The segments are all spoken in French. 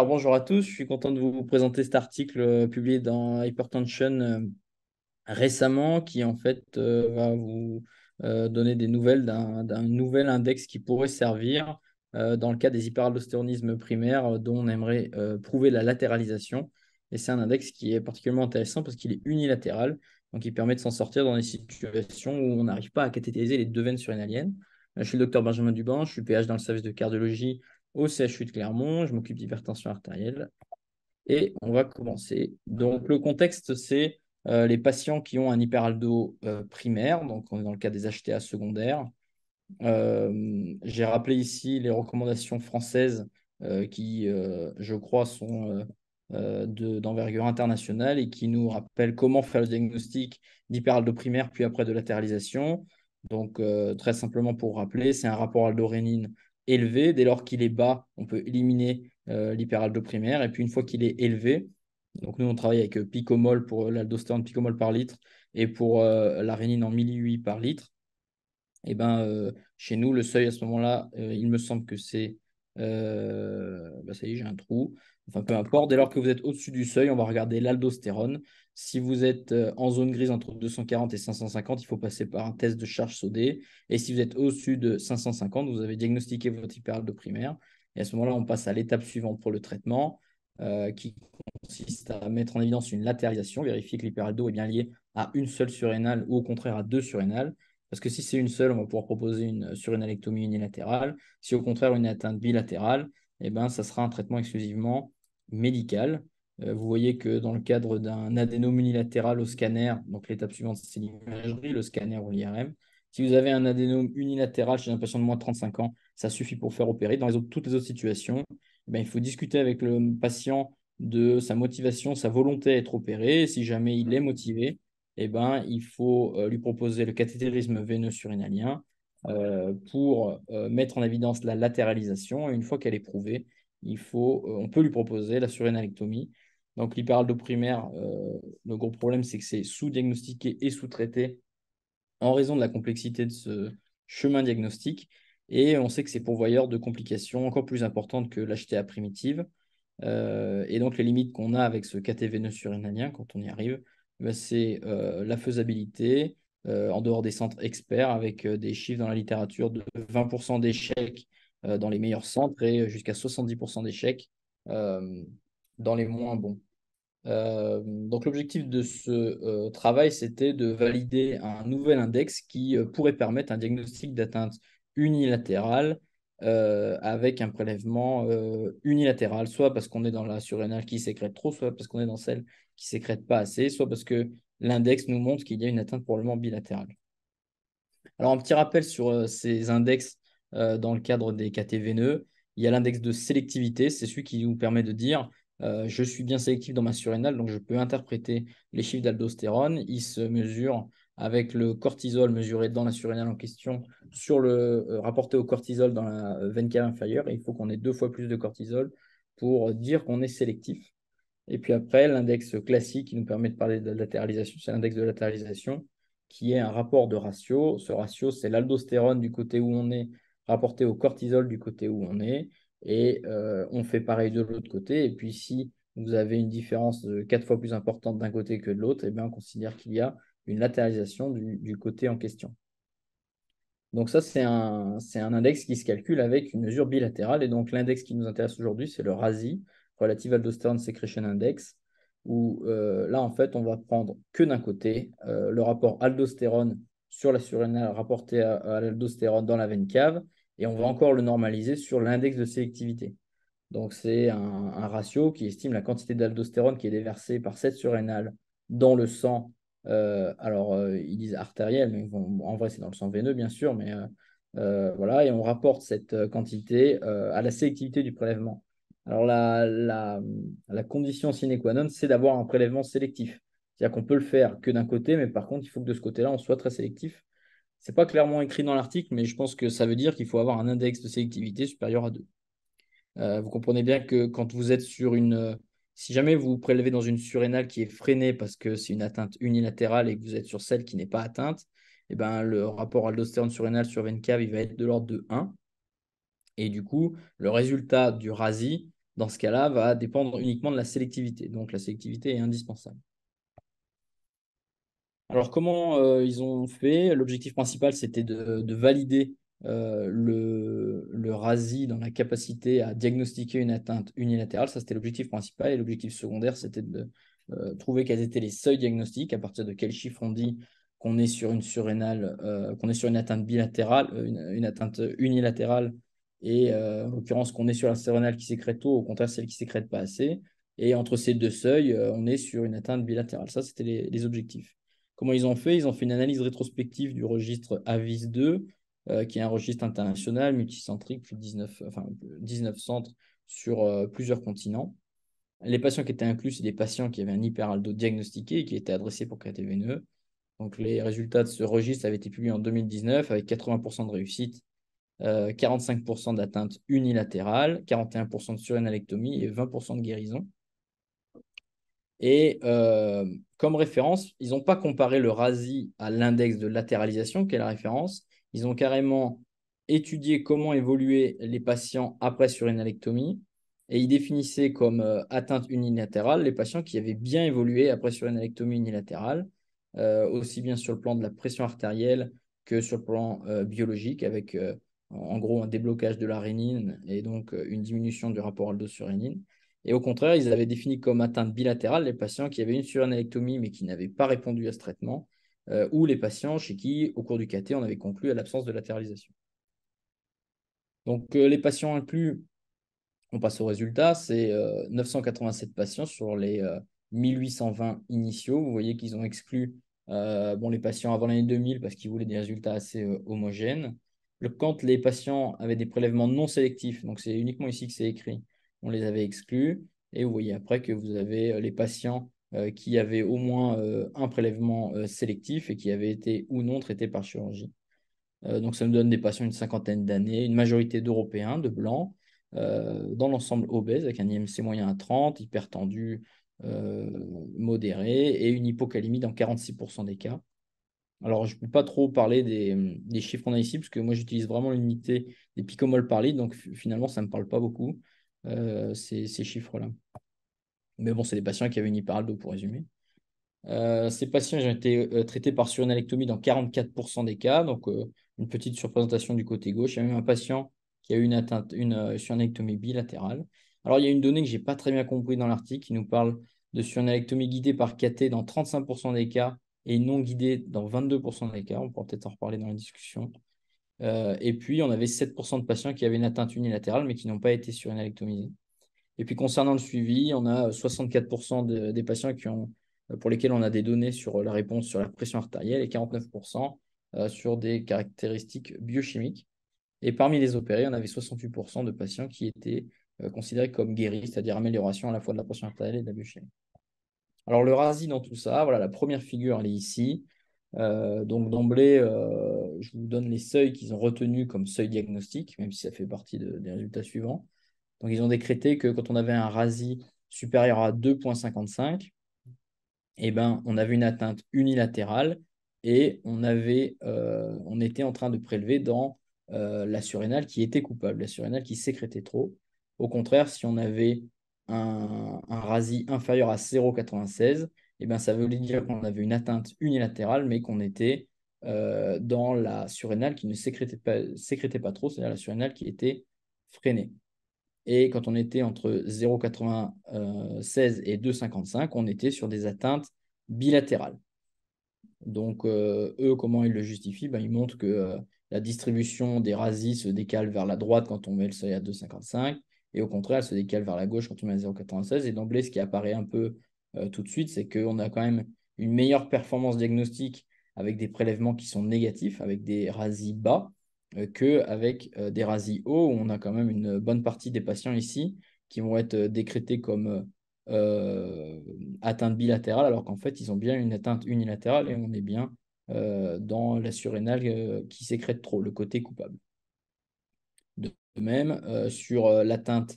Alors bonjour à tous, je suis content de vous présenter cet article publié dans Hypertension récemment qui en fait va vous donner des nouvelles d'un nouvel index qui pourrait servir dans le cas des hyperaldostéronismes primaires dont on aimerait prouver la latéralisation. Et c'est un index qui est particulièrement intéressant parce qu'il est unilatéral, donc il permet de s'en sortir dans des situations où on n'arrive pas à cathétériser les deux veines surrénaliennes. Je suis le docteur Benjamin Duban, je suis PH dans le service de cardiologie au CHU de Clermont, je m'occupe d'hypertension artérielle. Et on va commencer. Donc, le contexte, c'est les patients qui ont un hyperaldo primaire, donc on est dans le cas des HTA secondaires. J'ai rappelé ici les recommandations françaises qui, je crois, sont d'envergure internationale et qui nous rappellent comment faire le diagnostic d'hyperaldo primaire, puis après de latéralisation. Donc, très simplement pour rappeler, c'est un rapport aldorénine élevé. Dès lors qu'il est bas, on peut éliminer l'hyperaldo primaire. Et puis, une fois qu'il est élevé, donc nous, on travaille avec picomol pour l'aldostérone picomol par litre et pour l'arénine en millihuit par litre. Et ben, chez nous, le seuil à ce moment-là, il me semble que c'est. Ça y est, j'ai un trou. Enfin, peu importe. Dès lors que vous êtes au-dessus du seuil, on va regarder l'aldostérone. Si vous êtes en zone grise entre 240 et 550, il faut passer par un test de charge sodée. Et si vous êtes au-dessus de 550, vous avez diagnostiqué votre hyperaldo primaire. Et à ce moment-là, on passe à l'étape suivante pour le traitement, qui consiste à mettre en évidence une latéralisation, vérifier que l'hyperaldo est bien lié à une seule surrénale ou au contraire à deux surrénales. Parce que si c'est une seule, on va pouvoir proposer une surrénalectomie unilatérale. Si au contraire une atteinte bilatérale, eh ben, ça sera un traitement exclusivement médical. Vous voyez que dans le cadre d'un adénome unilatéral au scanner, donc l'étape suivante, c'est l'imagerie, le scanner ou l'IRM. Si vous avez un adénome unilatéral chez un patient de moins de 35 ans, ça suffit pour faire opérer. Dans toutes les autres situations, eh ben, il faut discuter avec le patient de sa motivation, sa volonté à être opéré. Si jamais il est motivé, eh ben, il faut lui proposer le cathétérisme veineux surrénalien pour mettre en évidence la latéralisation. Et une fois qu'elle est prouvée, on peut lui proposer la surrénalectomie. Donc l'hyperaldo primaire, le gros problème, c'est que c'est sous-diagnostiqué et sous-traité en raison de la complexité de ce chemin diagnostique. Et on sait que c'est pourvoyeur de complications encore plus importantes que l'HTA primitive. Et donc, les limites qu'on a avec ce caté veineux surrénalien, quand on y arrive, ben, c'est la faisabilité en dehors des centres experts, avec des chiffres dans la littérature de 20% d'échecs dans les meilleurs centres et jusqu'à 70% d'échecs euh, dans les moins bons. Donc, l'objectif de ce travail, c'était de valider un nouvel index qui pourrait permettre un diagnostic d'atteinte unilatérale avec un prélèvement unilatéral, soit parce qu'on est dans la surrénale qui sécrète trop, soit parce qu'on est dans celle qui sécrète pas assez, soit parce que l'index nous montre qu'il y a une atteinte probablement bilatérale. Alors, un petit rappel sur ces index dans le cadre des KT veineux. Il y a l'index de sélectivité, c'est celui qui nous permet de dire je suis bien sélectif dans ma surrénale, donc je peux interpréter les chiffres d'aldostérone. Il se mesure avec le cortisol mesuré dans la surrénale en question sur le rapporté au cortisol dans la veine cave inférieure. Et il faut qu'on ait deux fois plus de cortisol pour dire qu'on est sélectif. Et puis après, l'index classique qui nous permet de parler de la latéralisation, c'est l'index de latéralisation, qui est un rapport de ratio. Ce ratio, c'est l'aldostérone du côté où on est, rapporté au cortisol du côté où on est. Et on fait pareil de l'autre côté. Et puis si vous avez une différence de 4 fois plus importante d'un côté que de l'autre, eh bien, on considère qu'il y a une latéralisation du côté en question. Donc ça, c'est un index qui se calcule avec une mesure bilatérale. Et donc l'index qui nous intéresse aujourd'hui, c'est le RASI, Relative Aldosterone Secretion Index, où là, en fait, on va prendre que d'un côté le rapport aldostérone sur la surrénale rapporté à l'aldostérone dans la veine cave, et on va encore le normaliser sur l'index de sélectivité. Donc c'est un ratio qui estime la quantité d'aldostérone qui est déversée par cette surrénale dans le sang. Ils disent artériel, mais en vrai, c'est dans le sang veineux, bien sûr. Mais voilà, et on rapporte cette quantité à la sélectivité du prélèvement. Alors, la condition sine qua non, c'est d'avoir un prélèvement sélectif. C'est-à-dire qu'on peut le faire que d'un côté, mais par contre, il faut que de ce côté-là, on soit très sélectif. Ce n'est pas clairement écrit dans l'article, mais je pense que ça veut dire qu'il faut avoir un index de sélectivité supérieur à 2. Vous comprenez bien que quand vous êtes sur si jamais vous prélevez dans une surrénale qui est freinée parce que c'est une atteinte unilatérale et que vous êtes sur celle qui n'est pas atteinte, eh ben, le rapport aldostérone surrénal sur veine cave, il va être de l'ordre de 1. Et du coup, le résultat du RASI dans ce cas-là, va dépendre uniquement de la sélectivité. Donc, la sélectivité est indispensable. Alors, comment ils ont fait? L'objectif principal, c'était de valider le RASI dans la capacité à diagnostiquer une atteinte unilatérale. Ça, c'était l'objectif principal. Et l'objectif secondaire, c'était de trouver quels étaient les seuils diagnostiques, à partir de quel chiffre on dit qu'on est sur une surrénale, qu'on est sur une atteinte bilatérale, une atteinte unilatérale, et en l'occurrence qu'on est sur la surrénale qui sécrète trop, au contraire celle qui sécrète pas assez. Et entre ces deux seuils, on est sur une atteinte bilatérale. Ça, c'était les objectifs. Comment ils ont fait? Ils ont fait une analyse rétrospective du registre AVIS2, qui est un registre international, multicentrique, plus de 19 centres sur plusieurs continents. Les patients qui étaient inclus, c'est des patients qui avaient un hyperaldo diagnostiqué et qui étaient adressés pour KTVNE. Donc, les résultats de ce registre avaient été publiés en 2019 avec 80% de réussite, 45% d'atteinte unilatérale, 41% de surrénalectomie et 20% de guérison. Et comme référence, ils n'ont pas comparé le RASI à l'index de latéralisation, qui est la référence. Ils ont carrément étudié comment évoluaient les patients après surrénalectomie. Et ils définissaient comme atteinte unilatérale les patients qui avaient bien évolué après surrénalectomie unilatérale, aussi bien sur le plan de la pression artérielle que sur le plan biologique, avec en gros un déblocage de la rénine et donc une diminution du rapport aldo-surrénine. Et au contraire, ils avaient défini comme atteinte bilatérale les patients qui avaient une suranalectomie mais qui n'avaient pas répondu à ce traitement, ou les patients chez qui, au cours du KT, on avait conclu à l'absence de latéralisation. Donc, les patients inclus, on passe au résultat, c'est 987 patients sur les 1820 initiaux. Vous voyez qu'ils ont exclu les patients avant l'année 2000 parce qu'ils voulaient des résultats assez homogènes. Quand les patients avaient des prélèvements non sélectifs, donc c'est uniquement ici que c'est écrit, on les avait exclus. Et vous voyez après que vous avez les patients qui avaient au moins un prélèvement sélectif et qui avaient été ou non traités par chirurgie. Donc, ça nous donne des patients d'une cinquantaine d'années, une majorité d'Européens, de blancs, dans l'ensemble obèses, avec un IMC moyen à 30, hypertendu modéré et une hypocalémie dans 46% des cas. Alors, je ne peux pas trop parler des chiffres qu'on a ici, parce que moi, j'utilise vraiment l'unité des picomoles par litre, donc finalement, ça ne me parle pas beaucoup, ces chiffres-là. Mais bon, c'est des patients qui avaient une hyperaldo, pour résumer. Ces patients ont été traités par surrénalectomie dans 44% des cas, donc une petite surprésentation du côté gauche. Il y a même un patient qui a eu une surrénalectomie bilatérale. Alors, il y a une donnée que je n'ai pas très bien compris dans l'article qui nous parle de surrénalectomie guidée par KT dans 35% des cas et non guidée dans 22% des cas. On pourra peut-être en reparler dans la discussion. Et puis, on avait 7% de patients qui avaient une atteinte unilatérale mais qui n'ont pas été surrénalectomisés. Et puis concernant le suivi, on a 64% des patients pour lesquels on a des données sur la réponse sur la pression artérielle et 49% sur des caractéristiques biochimiques. Et parmi les opérés, on avait 68% de patients qui étaient considérés comme guéris, c'est-à-dire amélioration à la fois de la pression artérielle et de la biochimie. Alors le RASI dans tout ça, voilà, la première figure, elle est ici. Donc d'emblée, je vous donne les seuils qu'ils ont retenus comme seuil diagnostic, même si ça fait partie des résultats suivants. Donc, ils ont décrété que quand on avait un RASI supérieur à 2,55, eh ben, on avait une atteinte unilatérale et on était en train de prélever dans la surrénale qui était coupable, la surrénale qui sécrétait trop. Au contraire, si on avait un RASI inférieur à 0,96, eh ben, ça veut dire qu'on avait une atteinte unilatérale, mais qu'on était dans la surrénale qui ne sécrétait pas trop, c'est-à-dire la surrénale qui était freinée. Et quand on était entre 0,96 et 2,55, on était sur des atteintes bilatérales. Donc, eux, comment ils le justifient? Ben, ils montrent que la distribution des RASI se décale vers la droite quand on met le seuil à 2,55 et au contraire, elle se décale vers la gauche quand on met à 0,96. Et d'emblée, ce qui apparaît un peu tout de suite, c'est qu'on a quand même une meilleure performance diagnostique avec des prélèvements qui sont négatifs, avec des RASI bas, qu'avec des RASI hauts, où on a quand même une bonne partie des patients ici qui vont être décrétés comme atteinte bilatérale, alors qu'en fait, ils ont bien une atteinte unilatérale et on est bien dans la surrénale qui sécrète trop, le côté coupable. De même, sur l'atteinte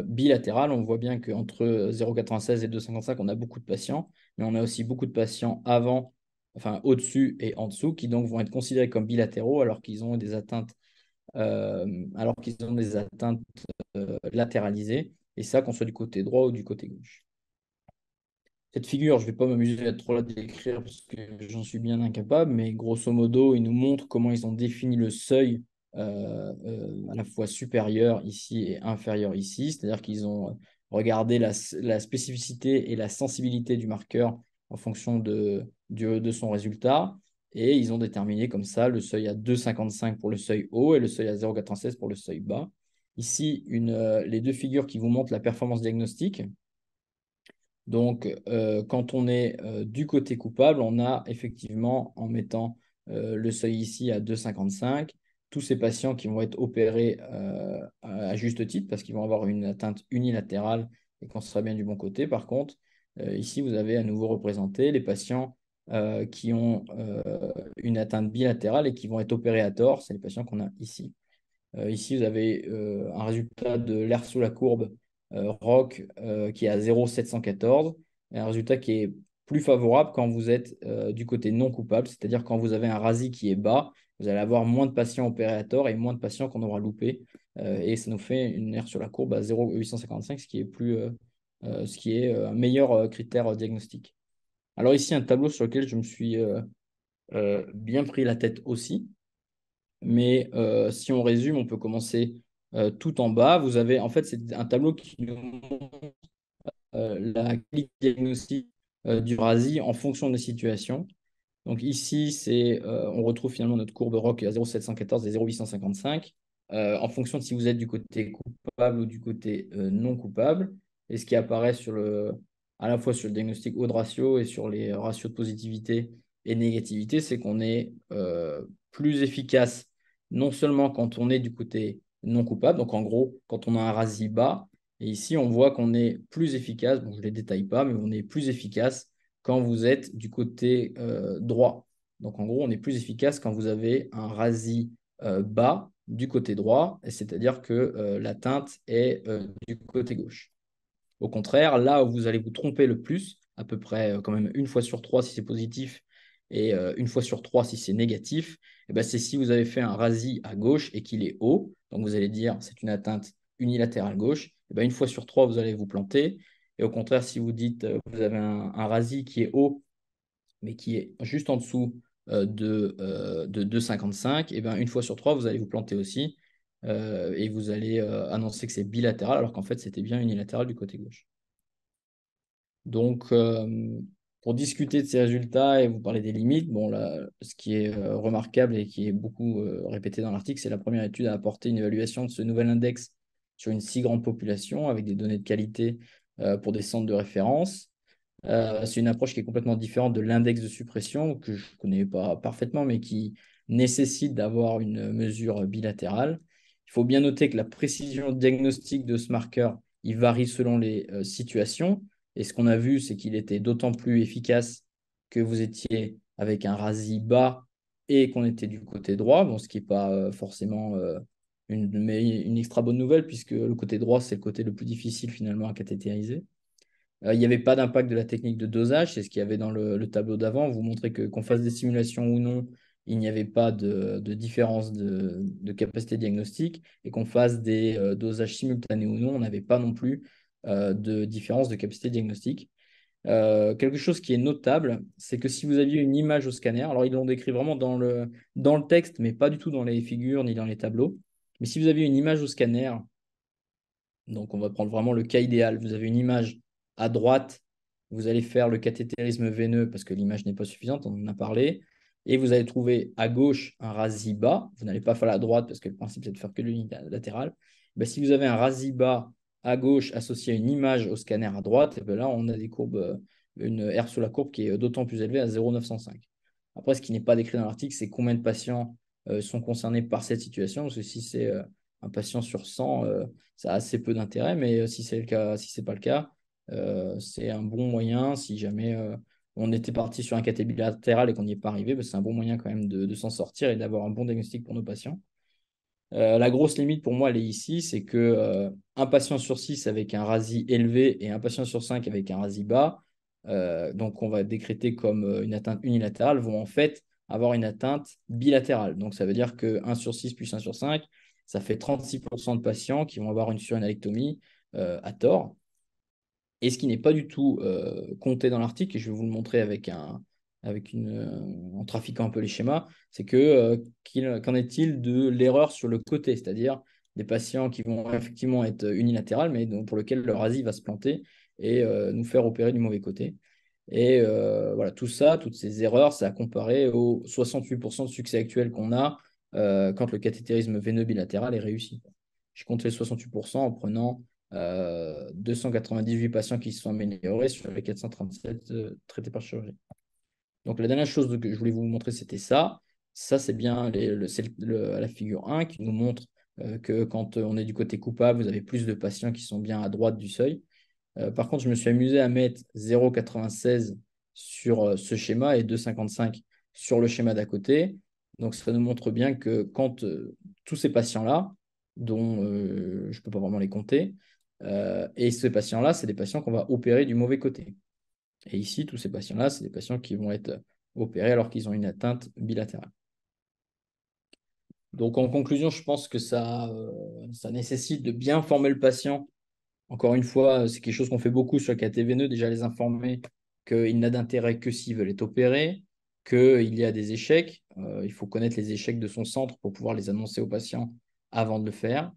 bilatérale, on voit bien qu'entre 0,96 et 2,55, on a beaucoup de patients, mais on a aussi beaucoup de patients au-dessus et en dessous, qui donc vont être considérés comme bilatéraux alors qu'ils ont des atteintes latéralisées. et ça, qu'on soit du côté droit ou du côté gauche. Cette figure, je ne vais pas m'amuser à trop la décrire parce que j'en suis bien incapable, mais grosso modo, il nous montre comment ils ont défini le seuil à la fois supérieur ici et inférieur ici, c'est-à-dire qu'ils ont regardé la spécificité et la sensibilité du marqueur en fonction de son résultat, et ils ont déterminé comme ça le seuil à 2,55 pour le seuil haut et le seuil à 0,96 pour le seuil bas. Ici, les deux figures qui vous montrent la performance diagnostique. Donc, quand on est du côté coupable, on a effectivement, en mettant le seuil ici à 2,55, tous ces patients qui vont être opérés à juste titre parce qu'ils vont avoir une atteinte unilatérale et qu'on sera bien du bon côté. Par contre, ici, vous avez à nouveau représenté les patients qui ont une atteinte bilatérale et qui vont être opérés à tort. C'est les patients qu'on a ici. Ici, vous avez un résultat de l'air sous la courbe ROC qui est à 0,714 et un résultat qui est plus favorable quand vous êtes du côté non coupable, c'est-à-dire quand vous avez un RASI qui est bas, vous allez avoir moins de patients opérés à tort et moins de patients qu'on aura loupé. Et ça nous fait une aire sur la courbe à 0,855, ce qui est un meilleur critère diagnostique. Alors ici, un tableau sur lequel je me suis bien pris la tête aussi. Mais si on résume, on peut commencer tout en bas. Vous avez, en fait, c'est un tableau qui nous montre la qualité diagnostique du RASI en fonction des situations. Donc ici, on retrouve finalement notre courbe ROC à 0,714 et 0,855 en fonction de si vous êtes du côté coupable ou du côté non coupable. Et ce qui apparaît à la fois sur le diagnostic odds ratio et sur les ratios de positivité et négativité, c'est qu'on est plus efficace non seulement quand on est du côté non coupable, donc en gros, quand on a un RASI bas, et ici, on voit qu'on est plus efficace, bon, je ne les détaille pas, mais on est plus efficace quand vous êtes du côté droit. Donc, en gros, on est plus efficace quand vous avez un RASI bas du côté droit, c'est-à-dire que l'atteinte est du côté gauche. Au contraire, là où vous allez vous tromper le plus, à peu près quand même une fois sur trois si c'est positif et une fois sur trois si c'est négatif, eh ben, c'est si vous avez fait un RASI à gauche et qu'il est haut. Donc vous allez dire c'est une atteinte unilatérale gauche. Eh ben, une fois sur trois, vous allez vous planter. Et au contraire, si vous dites vous avez un RASI qui est haut, mais qui est juste en dessous de 2,55, et ben, une fois sur trois, vous allez vous planter aussi. Et vous allez annoncer que c'est bilatéral, alors qu'en fait, c'était bien unilatéral du côté gauche. Donc, pour discuter de ces résultats et vous parler des limites, bon, là, ce qui est remarquable et qui est beaucoup répété dans l'article, c'est la première étude à apporter une évaluation de ce nouvel index sur une si grande population avec des données de qualité pour des centres de référence. C'est une approche qui est complètement différente de l'index de suppression, que je ne connais pas parfaitement, mais qui nécessite d'avoir une mesure bilatérale. Il faut bien noter que la précision diagnostique de ce marqueur, il varie selon les situations. Et ce qu'on a vu, c'est qu'il était d'autant plus efficace que vous étiez avec un RASI bas et qu'on était du côté droit, bon, ce qui n'est pas forcément une extra bonne nouvelle, puisque le côté droit, c'est le côté le plus difficile finalement à cathétériser. Il n'y avait pas d'impact de la technique de dosage, c'est ce qu'il y avait dans le tableau d'avant. Vous montrez qu'on fasse des simulations ou non, il n'y avait pas de différence de capacité diagnostique, et qu'on fasse des dosages simultanés ou non, on n'avait pas non plus de différence de capacité diagnostique. Quelque chose qui est notable, c'est que si vous aviez une image au scanner, alors ils l'ont décrit vraiment dans le texte, mais pas du tout dans les figures ni dans les tableaux, mais si vous aviez une image au scanner, donc, on va prendre vraiment le cas idéal. Vous avez une image à droite, vous allez faire le cathétérisme veineux parce que l'image n'est pas suffisante, on en a parlé. Et vous allez trouver à gauche un RASI bas. Vous n'allez pas faire la droite parce que le principe, c'est de faire que l'unilatéral. Ben, si vous avez un RASI bas à gauche associé à une image au scanner à droite, et ben là, on a des courbes, une R sur la courbe qui est d'autant plus élevée à 0,905. Après, ce qui n'est pas décrit dans l'article, c'est combien de patients sont concernés par cette situation. Parce que si c'est un patient sur 100, ça a assez peu d'intérêt, mais si c'est le cas, si c'est pas le cas, c'est un bon moyen. Si jamais on était parti sur un cathé bilatéral et qu'on n'y est pas arrivé, ben, c'est un bon moyen quand même de s'en sortir et d'avoir un bon diagnostic pour nos patients. La grosse limite pour moi, elle est ici, c'est que un patient sur 6 avec un RASI élevé et un patient sur 5 avec un RASI bas, donc on va décréter comme une atteinte unilatérale, vont en fait avoir une atteinte bilatérale. Donc ça veut dire que 1 sur 6 plus 1 sur 5, ça fait 36% de patients qui vont avoir une surinalectomie à tort. Et ce qui n'est pas du tout compté dans l'article, et je vais vous le montrer en trafiquant un peu les schémas, c'est qu'en est-il de l'erreur sur le côté, c'est-à-dire des patients qui vont effectivement être unilatérales, mais pour lesquels leur ASI va se planter et nous faire opérer du mauvais côté. Et voilà, tout ça, toutes ces erreurs, ça a comparé aux 68% de succès actuel qu'on a quand le cathétérisme veineux bilatéral est réussi. Je compte les 68% en prenant 298 patients qui se sont améliorés sur les 437 traités par chirurgie. Donc la dernière chose que je voulais vous montrer, c'était ça. Ça, c'est bien la figure 1 qui nous montre que quand on est du côté coupable, vous avez plus de patients qui sont bien à droite du seuil. Par contre, je me suis amusé à mettre 0,96 sur ce schéma et 2,55 sur le schéma d'à côté. Donc, ça nous montre bien que quand tous ces patients-là, dont je ne peux pas vraiment les compter, et ces patients-là, c'est des patients qu'on va opérer du mauvais côté. Et ici, tous ces patients-là, c'est des patients qui vont être opérés alors qu'ils ont une atteinte bilatérale. Donc, en conclusion, je pense que ça nécessite de bien former le patient. Encore une fois, c'est quelque chose qu'on fait beaucoup sur le KTVNE, déjà les informer qu'il n'a d'intérêt que s'ils veulent être opérés, qu'il y a des échecs. Il faut connaître les échecs de son centre pour pouvoir les annoncer aux patients avant de le faire.